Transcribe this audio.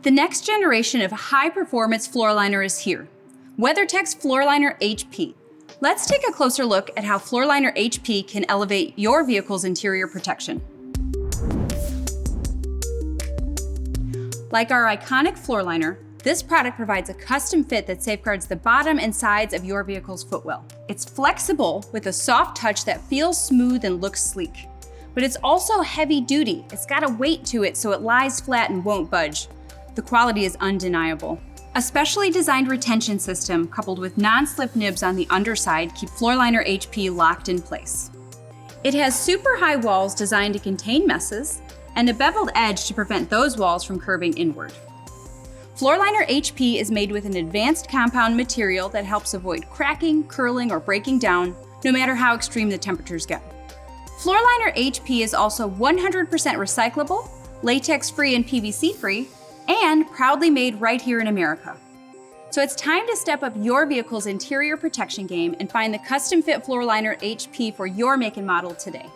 The next generation of high-performance floor liner is here, WeatherTech's FloorLiner HP. Let's take a closer look at how FloorLiner HP can elevate your vehicle's interior protection. Like our iconic floor liner, this product provides a custom fit that safeguards the bottom and sides of your vehicle's footwell. It's flexible with a soft touch that feels smooth and looks sleek. But it's also heavy duty. It's got a weight to it so it lies flat and won't budge. The quality is undeniable. A specially designed retention system coupled with non-slip nibs on the underside keep FloorLiner HP locked in place. It has super high walls designed to contain messes and a beveled edge to prevent those walls from curving inward. FloorLiner HP is made with an advanced compound material that helps avoid cracking, curling, or breaking down, no matter how extreme the temperatures get. FloorLiner HP is also 100% recyclable, latex-free and PVC-free, and proudly made right here in America. So it's time to step up your vehicle's interior protection game and find the custom-fit FloorLiner HP for your make and model today.